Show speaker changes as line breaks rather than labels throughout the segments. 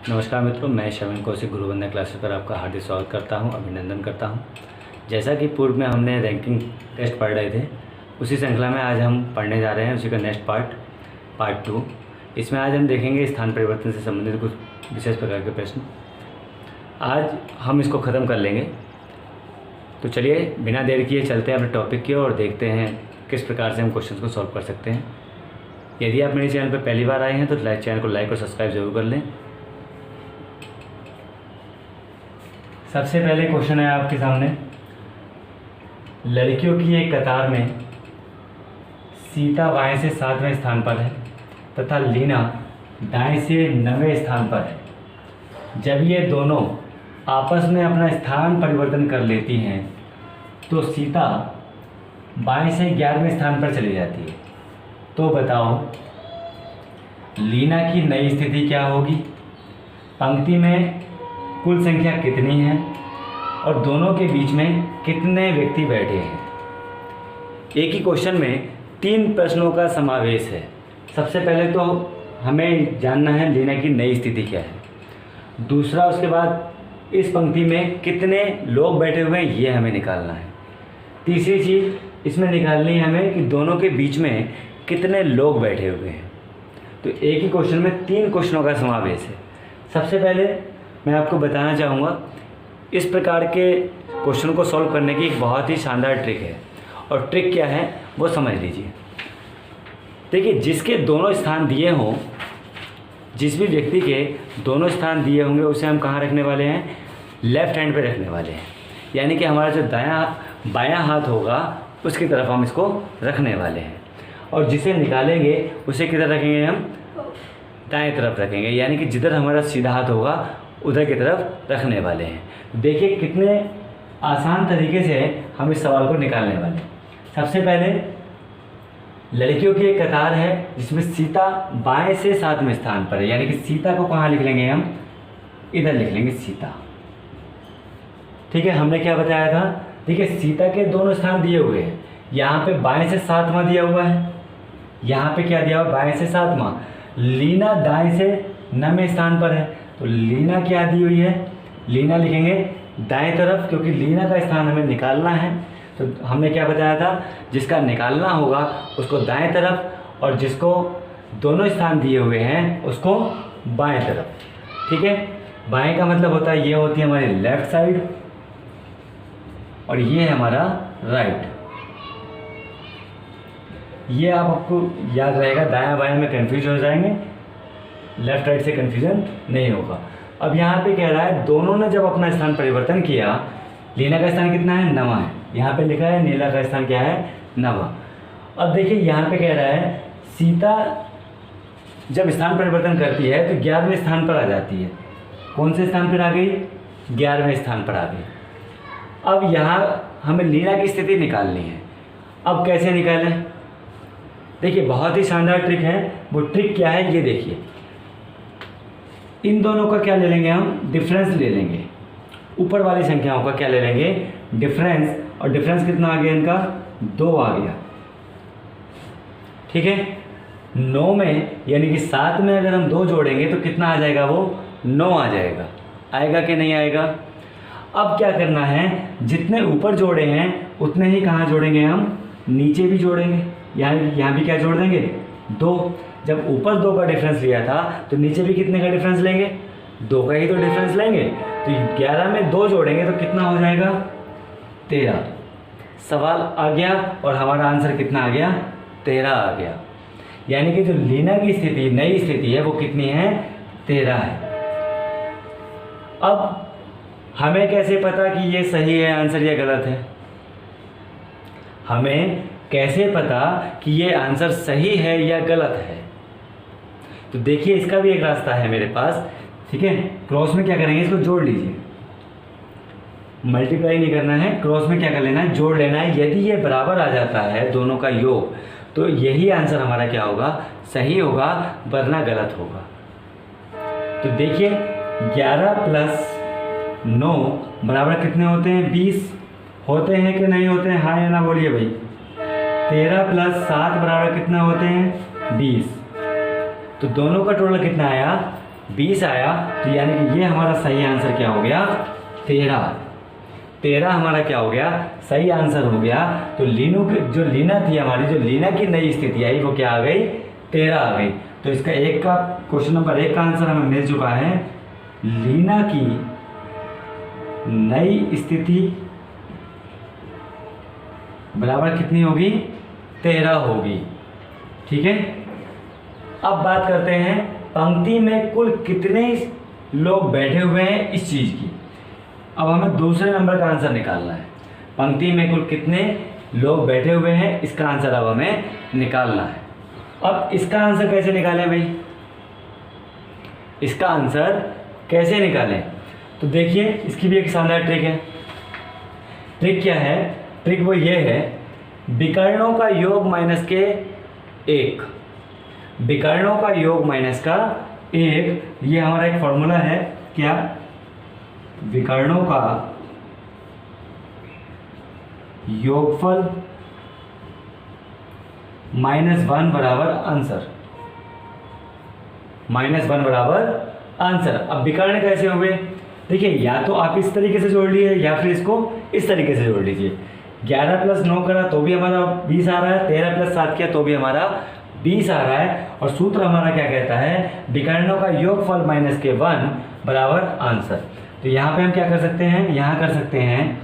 नमस्कार मित्रों, मैं शवन कौशिक गुरुवंदना क्लासेस पर आपका हार्दिक स्वागत करता हूं, अभिनंदन करता हूं। जैसा कि पूर्व में हमने रैंकिंग टेस्ट पढ़ रहे थे, उसी श्रृंखला में आज हम पढ़ने जा रहे हैं उसी का नेक्स्ट पार्ट 2। इसमें आज हम देखेंगे स्थान परिवर्तन से संबंधित कुछ विशेष प्रकार के प्रश्न। आज हम इसको ख़त्म कर लेंगे, तो चलिए बिना देर किए चलते हैं अपने टॉपिक की और देखते हैं किस प्रकार से हम क्वेश्चन को सॉल्व कर सकते हैं। यदि आप मेरे चैनल पर पहली बार आए हैं तो चैनल को लाइक और सब्सक्राइब जरूर कर लें। सबसे पहले क्वेश्चन है आपके सामने, लड़कियों की एक कतार में सीता बाएं से 7वें स्थान पर है तथा लीना दाएं से 9वें स्थान पर है। जब ये दोनों आपस में अपना स्थान परिवर्तन कर लेती हैं तो सीता बाएं से 11वें स्थान पर चली जाती है। तो बताओ लीना की नई स्थिति क्या होगी, पंक्ति में कुल संख्या कितनी है और दोनों के बीच में कितने व्यक्ति बैठे हैं। एक ही क्वेश्चन में 3 प्रश्नों का समावेश है। सबसे पहले तो हमें जानना है लीना की नई स्थिति क्या है, दूसरा उसके बाद इस पंक्ति में कितने लोग बैठे हुए हैं ये हमें निकालना है, तीसरी चीज़ इसमें निकालनी है हमें कि दोनों के बीच में कितने लोग बैठे हुए हैं। तो एक ही क्वेश्चन में 3 क्वेश्चनों का समावेश है। सबसे पहले मैं आपको बताना चाहूँगा इस प्रकार के क्वेश्चन को सॉल्व करने की एक बहुत ही शानदार ट्रिक है, और ट्रिक क्या है वो समझ लीजिए। देखिए, जिसके दोनों स्थान दिए हों, जिस भी व्यक्ति के दोनों स्थान दिए होंगे उसे हम कहाँ रखने वाले हैं, लेफ्ट हैंड पे रखने वाले हैं। यानी कि हमारा जो बायां हाथ होगा उसकी तरफ हम इसको रखने वाले हैं, और जिसे निकालेंगे उसे किधर रखेंगे, हम दाएं तरफ रखेंगे। यानी कि जिधर हमारा सीधा हाथ होगा उधर की तरफ रखने वाले हैं। देखिए कितने आसान तरीके से हम इस सवाल को निकालने वाले हैं। सबसे पहले लड़कियों की एक कतार है जिसमें सीता बाएं से 7वें स्थान पर है, यानी कि सीता को कहाँ लिख लेंगे, हम इधर लिख लेंगे सीता। ठीक है, हमने क्या बताया था, देखिए सीता के दोनों स्थान दिए हुए हैं। यहाँ पे बाएं से 7वां दिया हुआ है, यहाँ पे क्या दिया हुआ, बाएं से 7वां। लीना दाएं से 9वें स्थान पर है, तो लीना क्या दी हुई है, लीना लिखेंगे दाएं तरफ, क्योंकि लीना का स्थान हमें निकालना है। तो हमने क्या बताया था, जिसका निकालना होगा उसको दाएं तरफ, और जिसको दोनों स्थान दिए हुए हैं उसको बाएं तरफ। ठीक है, बाएं का मतलब होता है ये होती है हमारी लेफ्ट साइड और ये है हमारा राइट। ये आपको याद रहेगा, दायां बायां में कंफ्यूज हो जाएंगे, लेफ्ट राइट से कन्फ्यूजन नहीं होगा। अब यहाँ पे कह रहा है दोनों ने जब अपना स्थान परिवर्तन किया, लीना का स्थान कितना है, 9वां है, यहाँ पे लिखा है नीला का स्थान क्या है, 9वां। अब देखिए यहाँ पे कह रहा है सीता जब स्थान परिवर्तन करती है तो 11वें स्थान पर आ जाती है। कौन से स्थान पर आ गई, 11वें स्थान पर आ गई। अब यहाँ हमें लीना की स्थिति निकालनी है। अब कैसे निकालें, देखिए बहुत ही शानदार ट्रिक है। वो ट्रिक क्या है ये देखिए, इन दोनों का क्या ले लेंगे, हम डिफरेंस ले लेंगे। ऊपर वाली संख्याओं का क्या ले लेंगे, डिफरेंस, और डिफरेंस कितना आ गया इनका, 2 आ गया। ठीक है, 9 में यानी कि 7 में अगर हम 2 जोड़ेंगे तो कितना आ जाएगा, वो 9 आ जाएगा। आएगा कि नहीं आएगा। अब क्या करना है, जितने ऊपर जोड़े हैं उतने ही कहाँ जोड़ेंगे, हम नीचे भी जोड़ेंगे। यहाँ भी क्या जोड़ देंगे, 2। जब ऊपर 2 का डिफरेंस लिया था तो नीचे भी कितने का डिफरेंस लेंगे, 2 का ही तो डिफरेंस लेंगे। तो 11 में 2 जोड़ेंगे तो कितना हो जाएगा, 13। सवाल आ गया और हमारा आंसर कितना आ गया, 13 आ गया। यानी कि जो लीना की स्थिति, नई स्थिति है, वो कितनी है, 13 है। अब हमें कैसे पता कि ये सही है आंसर या गलत है, हमें कैसे पता कि ये आंसर सही है या गलत है। तो देखिए इसका भी एक रास्ता है मेरे पास। ठीक है, क्रॉस में क्या करेंगे, इसको जोड़ लीजिए, मल्टीप्लाई नहीं करना है, क्रॉस में क्या कर लेना है, जोड़ लेना है। यदि ये बराबर आ जाता है दोनों का योग तो यही आंसर हमारा क्या होगा, सही होगा, वरना गलत होगा। तो देखिए 11 + 9 बराबर कितने होते हैं, 20 होते हैं कि नहीं होते हैं, हाँ या ना बोलिए भाई। 13 + 7 बराबर कितना होते हैं, 20। तो दोनों का टोटल कितना आया, 20 आया, तो यानी कि ये हमारा सही आंसर क्या हो गया, 13। 13 हमारा क्या हो गया, सही आंसर हो गया। तो लीनू की जो लीना थी हमारी, जो लीना की नई स्थिति आई वो क्या आ गई, 13 आ गई। तो इसका एक का क्वेश्चन नंबर 1 का आंसर हमें मिल चुका है। लीना की नई स्थिति बराबर कितनी होगी, 13 होगी। ठीक है, अब बात करते हैं पंक्ति में कुल कितने लोग बैठे हुए हैं इस चीज की। अब हमें दूसरे नंबर का आंसर निकालना है। पंक्ति में कुल कितने लोग बैठे हुए हैं, इसका आंसर अब हमें निकालना है। अब इसका आंसर कैसे निकालें भाई, इसका आंसर कैसे निकालें, तो देखिए इसकी भी एक शानदार ट्रिक है। ट्रिक क्या है, ट्रिक वो ये है, विकर्णों का योग माइनस के 1, विकर्णों का योग माइनस का 1, ये हमारा एक फॉर्मूला है। क्या, विकर्णों का योगफल -1 बराबर आंसर, -1 बराबर आंसर। अब विकर्ण कैसे हुए, देखिए या तो आप इस तरीके से जोड़ लिए या फिर इसको इस तरीके से जोड़ लीजिए। 11 + 9 करा तो भी हमारा 20 आ रहा है, 13 + 7 किया तो भी हमारा 20 आ रहा है। और सूत्र हमारा क्या कहता है, विकर्णों का योगफल -1 बराबर आंसर। तो यहाँ पे हम क्या कर सकते हैं, यहाँ कर सकते हैं,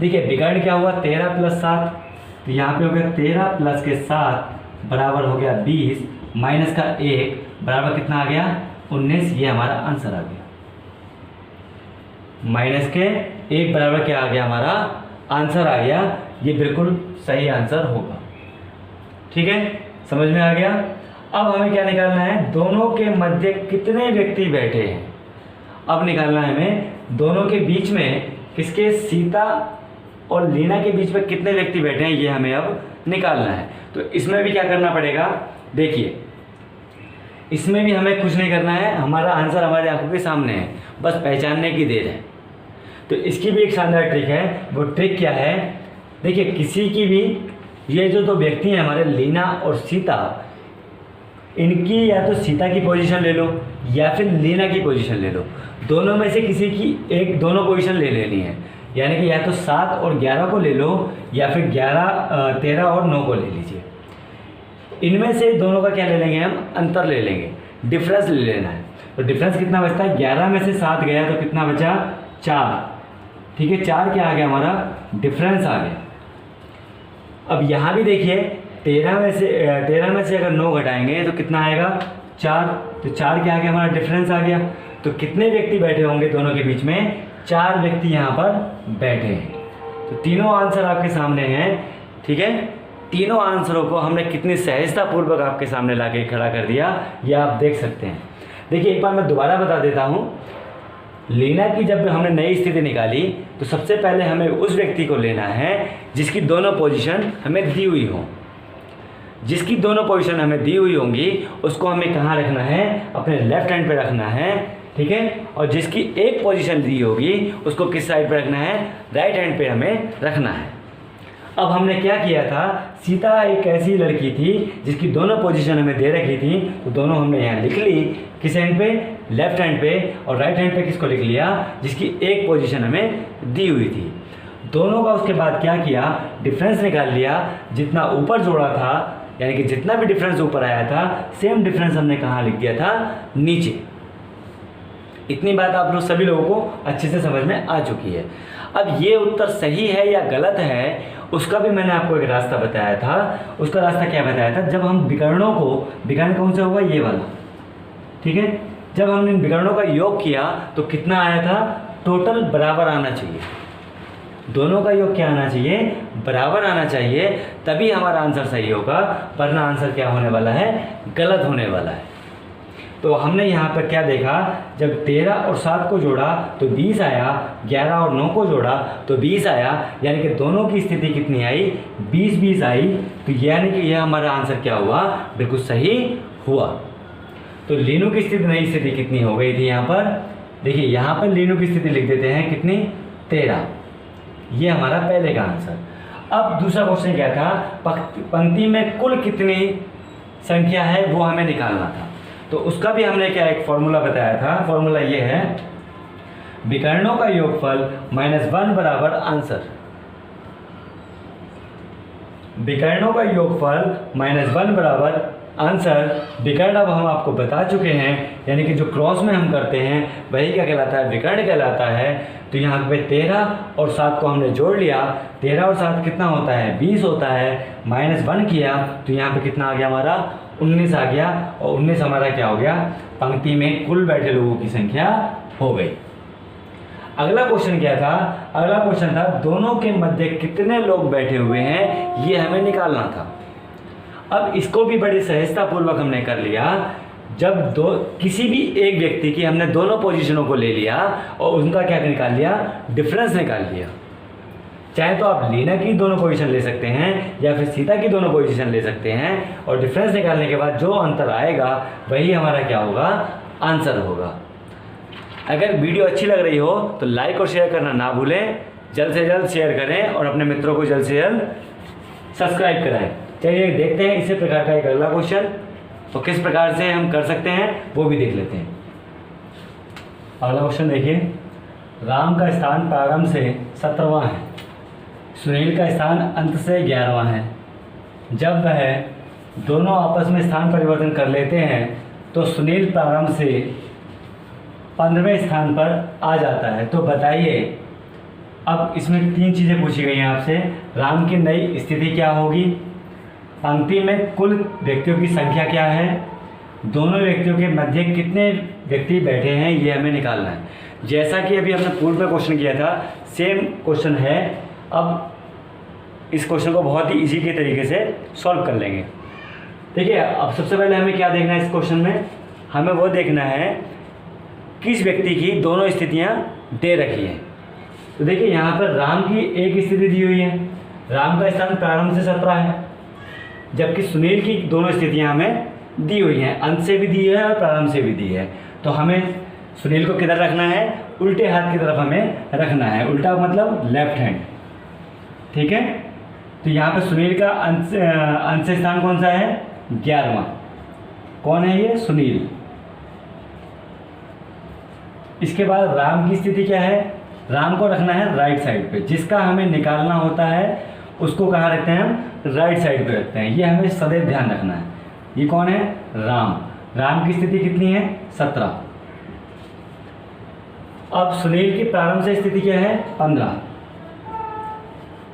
देखिए विकर्ण क्या हुआ, 13 + 7, तो यहाँ पे हो गया 13 + के 7 बराबर हो गया 20, माइनस का 1 बराबर कितना आ गया, 19। ये हमारा आंसर आ गया, माइनस के 1 बराबर क्या आ गया, हमारा आंसर आ गया। ये बिल्कुल सही आंसर होगा। ठीक है, समझ में आ गया। अब हमें क्या निकालना है, दोनों के मध्य कितने व्यक्ति बैठे हैं। अब निकालना है हमें दोनों के बीच में, किसके, सीता और लीना के बीच में कितने व्यक्ति बैठे हैं, ये हमें अब निकालना है। तो इसमें भी क्या करना पड़ेगा, देखिए इसमें भी हमें कुछ नहीं करना है, हमारा आंसर हमारे आंखों के सामने है, बस पहचानने की देर है। तो इसकी भी एक शानदार ट्रिक है। वो ट्रिक क्या है, देखिए किसी की भी, ये जो दो व्यक्ति हैं हमारे लीना और सीता, इनकी या तो सीता की पोजीशन ले लो या फिर लीना की पोजीशन ले लो, दोनों में से किसी की एक, दोनों पोजीशन ले लेनी है। यानी कि या तो 7 और 11 को ले लो या फिर 13 और 9 को ले लीजिए। इनमें से दोनों का क्या ले लेंगे हम, अंतर ले लेंगे, डिफरेंस ले लेना है। तो डिफरेंस कितना बचता है, 11 में से 7 गया तो कितना बचा, 4। ठीक है, 4 क्या आ गया हमारा, डिफरेंस आ गया। अब यहाँ भी देखिए 13 में से अगर 9 घटाएंगे तो कितना आएगा, 4। तो 4 क्या आ गया, हमारा डिफरेंस आ गया। तो कितने व्यक्ति बैठे होंगे दोनों के बीच में, 4 व्यक्ति यहाँ पर बैठे हैं। तो तीनों आंसर आपके सामने हैं। ठीक है, तीनों आंसरों को हमने कितनी सहजतापूर्वक आपके सामने ला के खड़ा कर दिया, ये आप देख सकते हैं। देखिए एक बार मैं दोबारा बता देता हूँ, लीना की जब हमने नई स्थिति निकाली तो सबसे पहले हमें उस व्यक्ति को लेना है जिसकी दोनों पोजीशन हमें दी हुई हो। जिसकी दोनों पोजीशन हमें दी हुई होंगी उसको हमें कहाँ रखना है, अपने लेफ्ट हैंड पे रखना है। ठीक है, और जिसकी एक पोजीशन दी होगी उसको किस साइड पे रखना है, राइट हैंड पे हमें रखना है। अब हमने क्या किया था, सीता एक ऐसी लड़की थी जिसकी दोनों पोजीशन हमें दे रखी थी, तो दोनों हमने यहाँ लिख ली, किस हैंड पे, लेफ्ट हैंड पे, और राइट हैंड पे किसको लिख लिया, जिसकी एक पोजीशन हमें दी हुई थी। दोनों का उसके बाद क्या किया, डिफरेंस निकाल लिया, जितना ऊपर जोड़ा था, यानी कि जितना भी डिफरेंस ऊपर आया था सेम डिफरेंस हमने कहाँ लिख दिया था, नीचे। इतनी बात आप लोग सभी लोगों को अच्छे से समझ में आ चुकी है। अब ये उत्तर सही है या गलत है उसका भी मैंने आपको एक रास्ता बताया था। उसका रास्ता क्या बताया था, जब हम विकर्णों को, विकर्ण कौन सा होगा, ये वाला, ठीक है, जब हमने विकर्णों का योग किया तो कितना आया था, टोटल बराबर आना चाहिए। दोनों का योग क्या आना चाहिए, बराबर आना चाहिए, तभी हमारा आंसर सही होगा, वरना आंसर क्या होने वाला है, गलत होने वाला है। तो हमने यहाँ पर क्या देखा, जब 13 और 7 को जोड़ा तो 20 आया, 11 और 9 को जोड़ा तो 20 आया, यानी कि दोनों की स्थिति कितनी आई, 20-20 आई। तो यानी कि यह हमारा आंसर क्या हुआ, बिल्कुल सही हुआ। तो लीनू की स्थिति, नई स्थिति कितनी हो गई थी यहाँ पर, देखिए यहाँ पर लीनू की स्थिति लिख देते हैं, कितनी, 13। ये हमारा पहले का आंसर। अब दूसरा क्वेश्चन क्या था, पंक्ति में कुल कितनी संख्या है वो हमें निकालना था। तो उसका भी हमने क्या एक फॉर्मूला बताया था। फॉर्मूला ये है, विकर्णों का योगफल -1 बराबर आंसर। विकर्णों का योगफल -1 बराबर आंसर। विकर्ण अब हम आपको बता चुके हैं, यानी कि जो क्रॉस में हम करते हैं वही क्या कहलाता है, विकर्ण कहलाता है। तो यहाँ पे 13 और 7 को हमने जोड़ लिया, 13 और 7 कितना होता है, 20 होता है। -1 किया तो यहाँ पे कितना आ गया हमारा, 19 आ गया। और 19 हमारा क्या हो गया, पंक्ति में कुल बैठे लोगों की संख्या हो गई। अगला क्वेश्चन क्या था, अगला क्वेश्चन था दोनों के मध्य कितने लोग बैठे हुए हैं, ये हमें निकालना था। अब इसको भी बड़ी सहजतापूर्वक हमने कर लिया। जब किसी भी एक व्यक्ति की हमने दोनों पोजीशनों को ले लिया और उनका क्या निकाल लिया, डिफरेंस निकाल लिया। चाहे तो आप लीना की दोनों पोजीशन ले सकते हैं या फिर सीता की दोनों पोजीशन ले सकते हैं, और डिफरेंस निकालने के बाद जो अंतर आएगा वही हमारा क्या होगा, आंसर होगा। अगर वीडियो अच्छी लग रही हो तो लाइक और शेयर करना ना भूलें, जल्द से जल्द शेयर करें और अपने मित्रों को जल्द से जल्द सब्सक्राइब कराएं। चलिए देखते हैं इसी प्रकार का एक अगला क्वेश्चन, तो किस प्रकार से हम कर सकते हैं वो भी देख लेते हैं। अगला क्वेश्चन देखिए, राम का स्थान प्रारंभ से 17वां है, सुनील का स्थान अंत से 11वां है। जब वह दोनों आपस में स्थान परिवर्तन कर लेते हैं तो सुनील प्रारंभ से 15वें स्थान पर आ जाता है। तो बताइए, अब इसमें 3 चीज़ें पूछी गई हैं आपसे। राम की नई स्थिति क्या होगी, पंक्ति में कुल व्यक्तियों की संख्या क्या है, दोनों व्यक्तियों के मध्य कितने व्यक्ति बैठे हैं, ये हमें निकालना है। जैसा कि अभी हमने पूर्व में क्वेश्चन किया था, सेम क्वेश्चन है। अब इस क्वेश्चन को बहुत ही इजी के तरीके से सॉल्व कर लेंगे। देखिए, अब सबसे पहले हमें क्या देखना है इस क्वेश्चन में, हमें वो देखना है किस व्यक्ति की दोनों स्थितियाँ दे रखी हैं। तो देखिए, यहाँ पर राम की एक स्थिति दी हुई है, राम का स्थान प्रारंभ से 17 है, जबकि सुनील की दोनों स्थितियां हमें दी हुई हैं, अंत से भी दी है और प्रारंभ से भी दी है। तो हमें सुनील को किधर रखना है, उल्टे हाथ की तरफ हमें रखना है। उल्टा मतलब लेफ्ट हैंड, ठीक है। तो यहाँ पे सुनील का अंत से स्थान कौन सा है, 11वां। कौन है ये, सुनील। इसके बाद राम की स्थिति क्या है, राम को रखना है राइट साइड पे, जिसका हमें निकालना होता है उसको कहाँ रखते हैं हम, राइट साइड पे रखते हैं। ये हमें सदैव ध्यान रखना है। ये कौन है, राम। राम की स्थिति कितनी है, 17। अब सुनील की प्रारंभ से स्थिति क्या है, 15।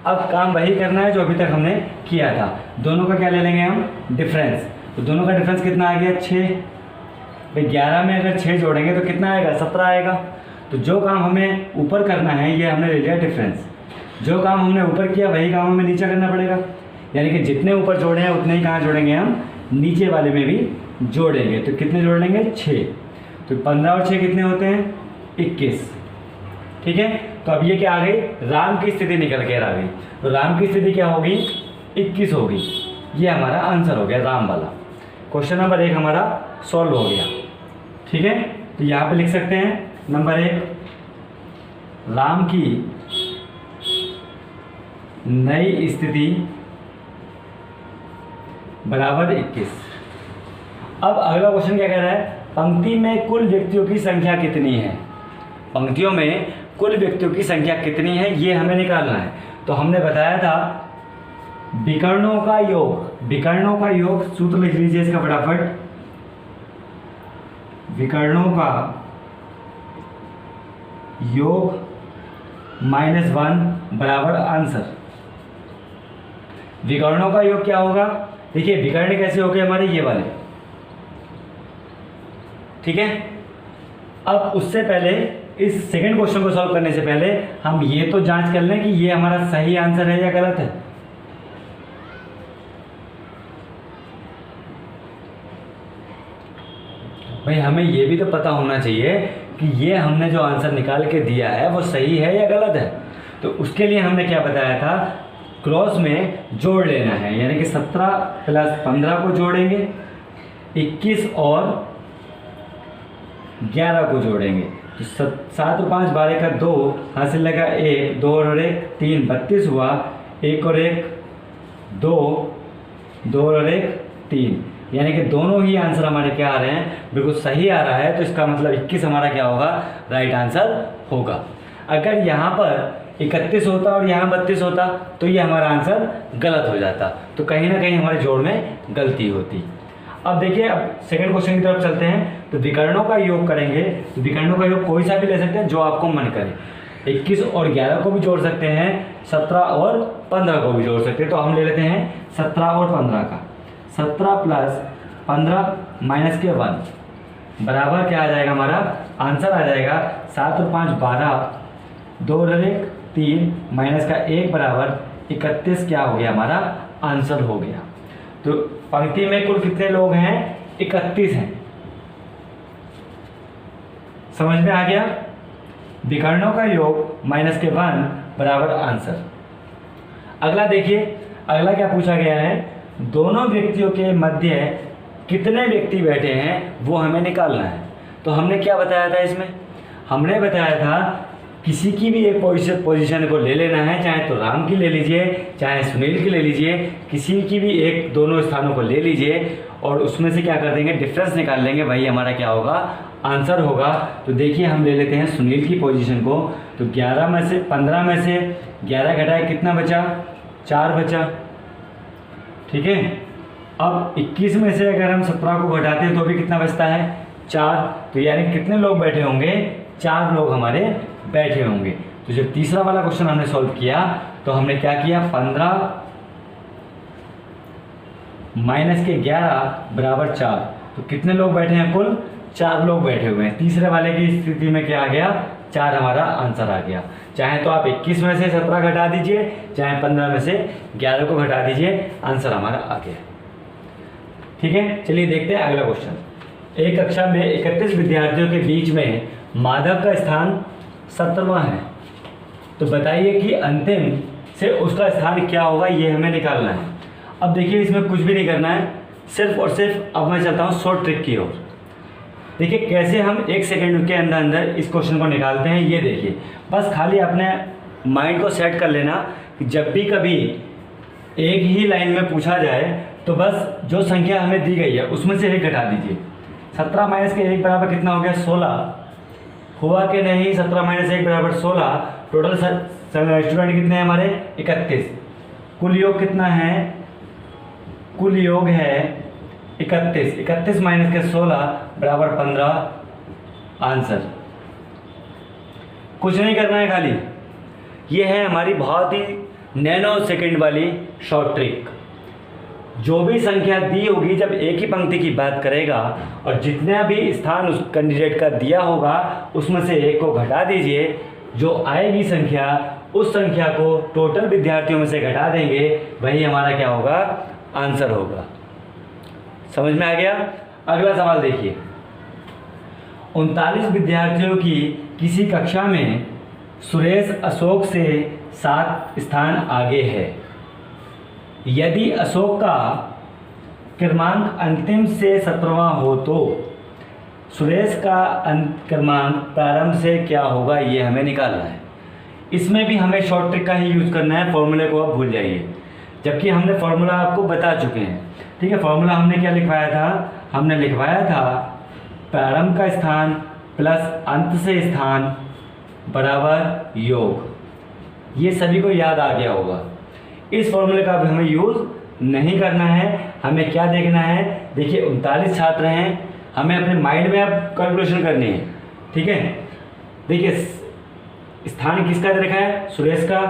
अब काम वही करना है जो अभी तक हमने किया था। दोनों का क्या ले लेंगे हम, डिफरेंस। तो दोनों का डिफरेंस कितना आ गया, 6। भाई 11 में अगर 6 जोड़ेंगे तो कितना आएगा, 17 आएगा। तो जो काम हमें ऊपर करना है ये हमने ले लिया डिफरेंस। जो काम हमने ऊपर किया वही काम हमें नीचे करना पड़ेगा, यानी कि जितने ऊपर जोड़े हैं उतने ही कहाँ जोड़ेंगे हम, नीचे वाले में भी जोड़ेंगे। तो कितने जोड़ लेंगे, 6। तो 15 और 6 कितने होते हैं, 21। ठीक है। तो अब ये क्या आ गई, राम की स्थिति निकल कर आ गई। तो राम की स्थिति क्या होगी, 21 होगी। ये हमारा आंसर हो गया राम वाला। क्वेश्चन नंबर 1 हमारा सॉल्व हो गया। ठीक है। तो यहाँ पे लिख सकते हैं नंबर 1, राम की नई स्थिति बराबर 21। अब अगला क्वेश्चन क्या कह रहा है, पंक्ति में कुल व्यक्तियों की संख्या कितनी है। पंक्तियों में कुल व्यक्तियों की संख्या कितनी है ये हमें निकालना है। तो हमने बताया था विकर्णों का योग, विकर्णों का योग सूत्र लिख लीजिए इसका फटाफट। विकर्णों का योग -1 बराबर आंसर। विकर्णों का योग क्या होगा, देखिए विकर्ण कैसे हो गए हमारे, ये वाले। ठीक है। अब उससे पहले, इस सेकंड क्वेश्चन को सॉल्व करने से पहले हम ये तो जांच कर लें कि ये हमारा सही आंसर है या गलत है। भाई हमें ये भी तो पता होना चाहिए कि ये हमने जो आंसर निकाल के दिया है वो सही है या गलत है। तो उसके लिए हमने क्या बताया था, क्रॉस में जोड़ लेना है, यानी कि 17 + 15 को जोड़ेंगे, 21 और 11 को जोड़ेंगे। तो 7 और 5 12 का 2 हासिल लगा 1, 2 और 1 3, 32 हुआ। 1 और 1 2, 2 और 1 3। यानी कि दोनों ही आंसर हमारे क्या आ रहे हैं, बिल्कुल सही आ रहा है। तो इसका मतलब 21 हमारा क्या होगा, राइट आंसर होगा। अगर यहाँ पर 31 होता और यहाँ 32 होता तो ये हमारा आंसर गलत हो जाता, तो कहीं ना कहीं हमारे जोड़ में गलती होती। अब देखिए, अब सेकंड क्वेश्चन की तरफ चलते हैं। तो विकर्णों का योग करेंगे, तो विकर्णों का योग कोई सा भी ले सकते हैं जो आपको मन करे। 21 और 11 को भी जोड़ सकते हैं, 17 और 15 को भी जोड़ सकते हैं। तो हम ले लेते हैं 17 और 15 का। 17 प्लस 15 माइनस के 1 बराबर क्या आ जाएगा, हमारा आंसर आ जाएगा 7 और 5 12, 2 और 1 3 माइनस का 1 बराबर 31 क्या हो गया, हमारा आंसर हो गया। तो पंक्ति में कुल कितने लोग हैं, 31 हैं। समझ में आ गया। विकर्णों का योग माइनस के 1 बराबर आंसर। अगला देखिए, अगला क्या पूछा गया है, दोनों व्यक्तियों के मध्य कितने व्यक्ति बैठे हैं वो हमें निकालना है। तो हमने क्या बताया था इसमें, हमने बताया था किसी की भी एक पोजीशन को ले लेना है, चाहे तो राम की ले लीजिए, चाहे सुनील की ले लीजिए, किसी की भी एक दोनों स्थानों को ले लीजिए और उसमें से क्या कर देंगे, डिफरेंस निकाल लेंगे, वही हमारा क्या होगा, आंसर होगा। तो देखिए हम ले लेते हैं सुनील की पोजीशन को। तो 11 में से 15 में से 11 घटाए कितना बचा, 4 बचा, ठीक है। अब 21 में से अगर हम 17 को घटाते हैं तो भी कितना बचता है, 4। तो यानी कितने लोग बैठे होंगे, 4 लोग हमारे बैठे होंगे। तो जब तीसरा वाला क्वेश्चन हमने सॉल्व किया तो हमने क्या किया, 15 माइनस के 11 बराबर 4। तो कितने लोग बैठे हैं, कुल 4 लोग बैठे हुए हैं। तीसरे वाले की स्थिति में क्या आ गया, 4 हमारा आंसर आ गया। चाहे तो आप 21 में से 17 घटा दीजिए, चाहे 15 में से 11 को घटा दीजिए, आंसर हमारा आ गया। ठीक है, चलिए देखते हैं अगला क्वेश्चन। एक कक्षा में 31 विद्यार्थियों के बीच में माधव का स्थान 17वां है। तो बताइए कि अंतिम से उसका स्थान क्या होगा, ये हमें निकालना है। अब देखिए इसमें कुछ भी नहीं करना है, सिर्फ और सिर्फ अब मैं चलता हूँ शॉर्ट ट्रिक की ओर। देखिए कैसे हम 1 सेकंड के अंदर अंदर इस क्वेश्चन को निकालते हैं, ये देखिए। बस खाली अपने माइंड को सेट कर लेना कि जब भी कभी एक ही लाइन में पूछा जाए तो बस जो संख्या हमें दी गई है उसमें से 1 घटा दीजिए। 17 माइनस के 1 बराबर कितना हो गया, 16 हुआ कि नहीं। 17 माइनस 1 बराबर 16। टोटल स्टूडेंट कितने हैं हमारे, 31। कुल योग कितना है, कुल योग है 31। 31 माइनस के 16 बराबर 15 आंसर। कुछ नहीं करना है, खाली ये है हमारी बहुत ही नैनो सेकंड वाली शॉर्ट ट्रिक। जो भी संख्या दी होगी, जब एक ही पंक्ति की बात करेगा और जितना भी स्थान उस कैंडिडेट का दिया होगा उसमें से 1 को घटा दीजिए। जो आएगी संख्या, उस संख्या को टोटल विद्यार्थियों में से घटा देंगे, वही हमारा क्या होगा, आंसर होगा। समझ में आ गया। अगला सवाल देखिए, 39 विद्यार्थियों की किसी कक्षा में सुरेश अशोक से 7 स्थान आगे है। यदि अशोक का क्रमांक अंतिम से 17वां हो तो सुरेश का क्रमांक प्रारंभ से क्या होगा, ये हमें निकालना है। इसमें भी हमें शॉर्ट ट्रिक का ही यूज करना है, फॉर्मूले को आप भूल जाइए, जबकि हमने फॉर्मूला आपको बता चुके हैं। ठीक है, फॉर्मूला हमने क्या लिखवाया था, हमने लिखवाया था प्रारंभ का स्थान प्लस अंत से स्थान बराबर योग। ये सभी को याद आ गया होगा। इस फॉर्मूले का भी हमें यूज़ नहीं करना है। हमें क्या देखना है, देखिए 39 छात्र हैं, हमें अपने माइंड में अब कैलकुलेशन करनी है। ठीक है, देखिए स्थान किसका दे रखा है, सुरेश का।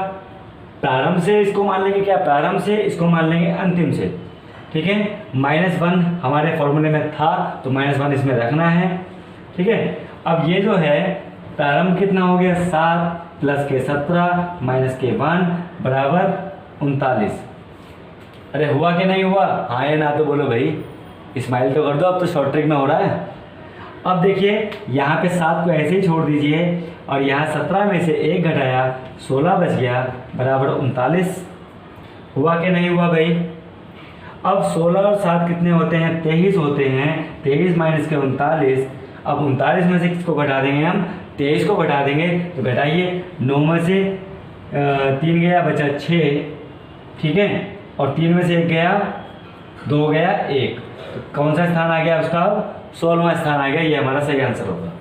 प्रारंभ से इसको मान लेंगे क्या, प्रारंभ से इसको मान लेंगे अंतिम से। ठीक है, -1 हमारे फॉर्मूले में था तो -1 इसमें रखना है। ठीक है, अब ये जो है प्रारंभ कितना हो गया, 7 प्लस के 17 माइनस के 1 बराबर 39। अरे हुआ कि नहीं हुआ, हाँ या ना तो बोलो भाई, स्माइल तो कर दो। अब तो शॉर्ट ट्रिक में हो रहा है। अब देखिए यहाँ पे 7 को ऐसे ही छोड़ दीजिए और यहाँ 17 में से 1 घटाया, 16 बच गया बराबर 39। हुआ कि नहीं हुआ भाई। अब 16 और 7 कितने होते हैं, 23 होते हैं। 23 माइनस के 39। अब 39 में से किसको घटा देंगे हम, 23 को घटा देंगे। तो घटाइए, 9 में से 3 गया, बचा 6। ठीक है, और 3 में से 1 गया, 2 गया 1। तो कौन सा स्थान आ गया उसका? 16वां स्थान आ गया। ये हमारा सही आंसर होगा।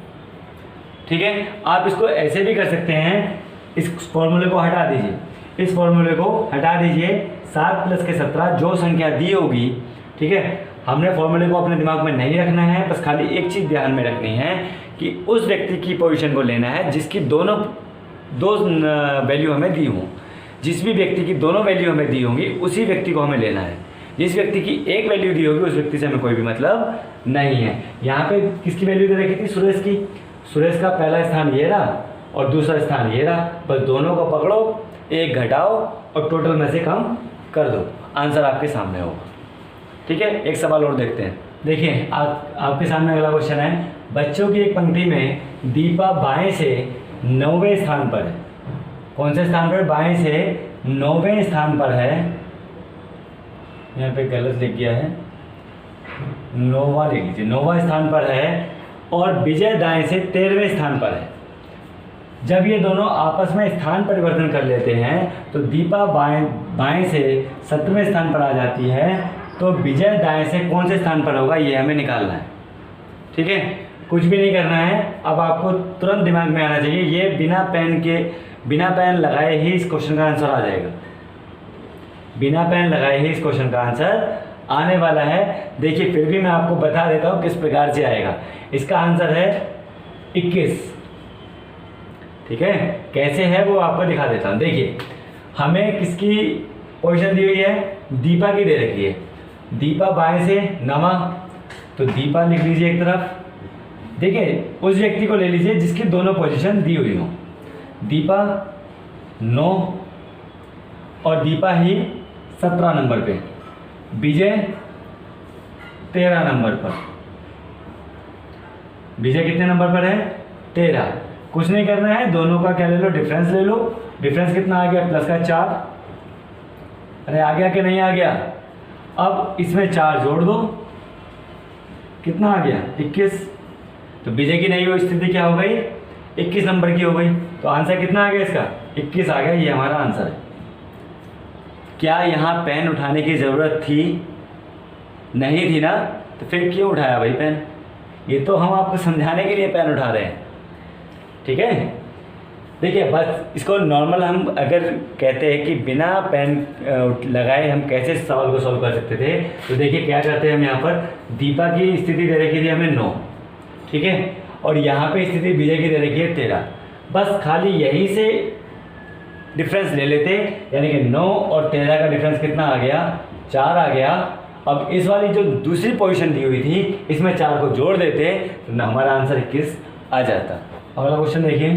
ठीक है, आप इसको ऐसे भी कर सकते हैं, इस फॉर्मूले को हटा दीजिए, इस फॉर्मूले को हटा दीजिए, 7 + के 17 जो संख्या दी होगी, ठीक है, हमने फॉर्मूले को अपने दिमाग में नहीं रखना है, बस खाली एक चीज़ ध्यान में रखनी है कि उस व्यक्ति की पोजीशन को लेना है जिसकी दो वैल्यू हमें दी हों। जिस भी व्यक्ति की दोनों वैल्यू हमें दी होंगी उसी व्यक्ति को हमें लेना है। जिस व्यक्ति की एक वैल्यू दी होगी उस व्यक्ति से हमें कोई भी मतलब नहीं है। यहाँ पे किसकी वैल्यू दे रखी थी? सुरेश की। सुरेश का पहला स्थान ये रहा और दूसरा स्थान ये रहा, बस दोनों को पकड़ो, एक घटाओ और टोटल में से कम कर दो, आंसर आपके सामने होगा। ठीक है, एक सवाल और देखते हैं। देखिए आपके सामने अगला क्वेश्चन है, बच्चों की एक पंक्ति में दीपा बाएं से 9वें स्थान पर है। कौन से स्थान पर? बाएं से 9वें स्थान पर है। यहाँ पे गलत लिख गया है, 9वां लिख लीजिए, 9वां स्थान पर है और विजय दाएं से 13वें स्थान पर है। जब ये दोनों आपस में स्थान परिवर्तन कर लेते हैं तो दीपा बाएं से 7वें स्थान पर आ जाती है, तो विजय दाएं से कौन से स्थान पर होगा ये हमें निकालना है। ठीक है, कुछ भी नहीं करना है, अब आपको तुरंत दिमाग में आना चाहिए, ये बिना पेन लगाए ही इस क्वेश्चन का आंसर आ जाएगा। बिना पेन लगाए ही इस क्वेश्चन का आंसर आने वाला है। देखिए फिर भी मैं आपको बता देता हूँ किस प्रकार से आएगा। इसका आंसर है 21। ठीक है, कैसे है वो आपको दिखा देता हूँ। देखिए हमें किसकी पोजीशन दी हुई है? दीपा की दे रखी है। दीपा बाएं से 9वां, तो दीपा लिख लीजिए एक तरफ। देखिए उस व्यक्ति को ले लीजिए जिसकी दोनों पोजीशन दी हुई हो। दीपा 9 और दीपा ही 17 नंबर पे, विजय 13 नंबर पर। विजय कितने नंबर पर है? 13। कुछ नहीं करना है, दोनों का क्या ले लो? डिफरेंस ले लो। डिफरेंस कितना आ गया? प्लस का 4। अरे आ गया कि नहीं आ गया? अब इसमें 4 जोड़ दो, कितना आ गया? 21। तो विजय की नई स्थिति क्या हो गई? 21 नंबर की हो गई। तो आंसर कितना आ गया इसका? 21 आ गया। ये हमारा आंसर है। क्या यहाँ पेन उठाने की ज़रूरत थी? नहीं थी ना, तो फिर क्यों उठाया भाई पेन? ये तो हम आपको समझाने के लिए पेन उठा रहे हैं। ठीक है, देखिए बस इसको नॉर्मल हम अगर कहते हैं कि बिना पेन लगाए हम कैसे सवाल को सॉल्व कर सकते थे, तो देखिए क्या करते हैं हम यहाँ पर। दीपा की स्थिति दे रखी थी हमें 9, ठीक है, और यहाँ पे स्थिति विजय की दे रखी है 13। बस खाली यहीं से डिफरेंस ले लेते, यानी कि 9 और 13 का डिफरेंस कितना आ गया? 4 आ गया। अब इस वाली जो दूसरी पोजीशन दी हुई थी इसमें 4 को जोड़ देते तो हमारा आंसर 21 आ जाता। अगला क्वेश्चन देखिए,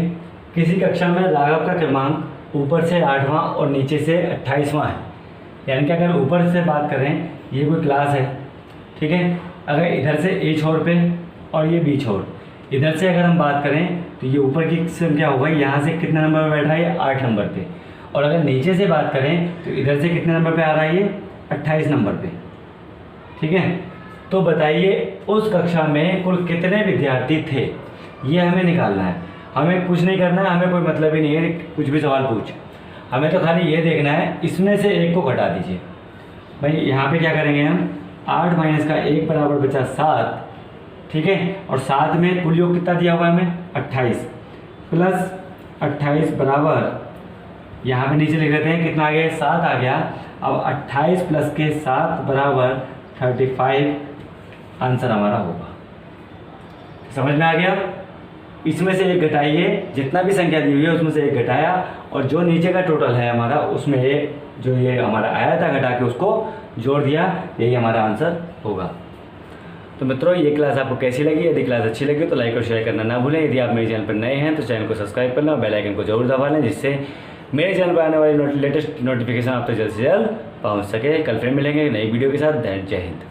किसी कक्षा में राघव का क्रमांक ऊपर से 8वां और नीचे से 28वां है। यानी कि अगर ऊपर से बात करें, ये कोई क्लास है, ठीक है, अगर इधर से ए छोर पे और ये बी छोर, इधर से अगर हम बात करें तो ये ऊपर की संख्या हो गई, यहाँ से कितने नंबर पर बैठ रहा है? ये 8 नंबर पे। और अगर नीचे से बात करें तो इधर से कितने नंबर पे आ रहा है? ये 28 नंबर पे। ठीक है, तो बताइए उस कक्षा में कुल कितने विद्यार्थी थे, ये हमें निकालना है। हमें कुछ नहीं करना है, हमें कोई मतलब ही नहीं है कुछ भी सवाल पूछ, हमें तो खाली ये देखना है इसमें से एक को घटा दीजिए। भाई यहाँ पे क्या करेंगे हम? 8 - का 1 बराबर बचा 7, ठीक है, और 7 में कुल योग कितना दिया हुआ है हमें? 28 प्लस 28 बराबर, यहाँ पे नीचे लिख लेते हैं कितना आ गया? 7 आ गया। अब 28 प्लस के 7 बराबर 35 आंसर हमारा होगा। समझ में आ गया? इसमें से एक घटाइए, जितना भी संख्या दी हुई है उसमें से एक घटाया, और जो नीचे का टोटल है हमारा उसमें एक जो ये हमारा आया था घटा के उसको जोड़ दिया, यही हमारा आंसर होगा। तो मित्रों ये क्लास आपको कैसी लगी? यदि क्लास अच्छी लगी तो लाइक और शेयर करना ना भूलें। यदि आप मेरे चैनल पर नए हैं तो चैनल को सब्सक्राइब करना और बेल आइकन को जरूर दबा लें, जिससे मेरे चैनल पर आने वाली लेटेस्ट नोटिफिकेशन आप तक जल्द से जल्द पहुँच सके। कल फिर मिलेंगे नई वीडियो के साथ। जय हिंद।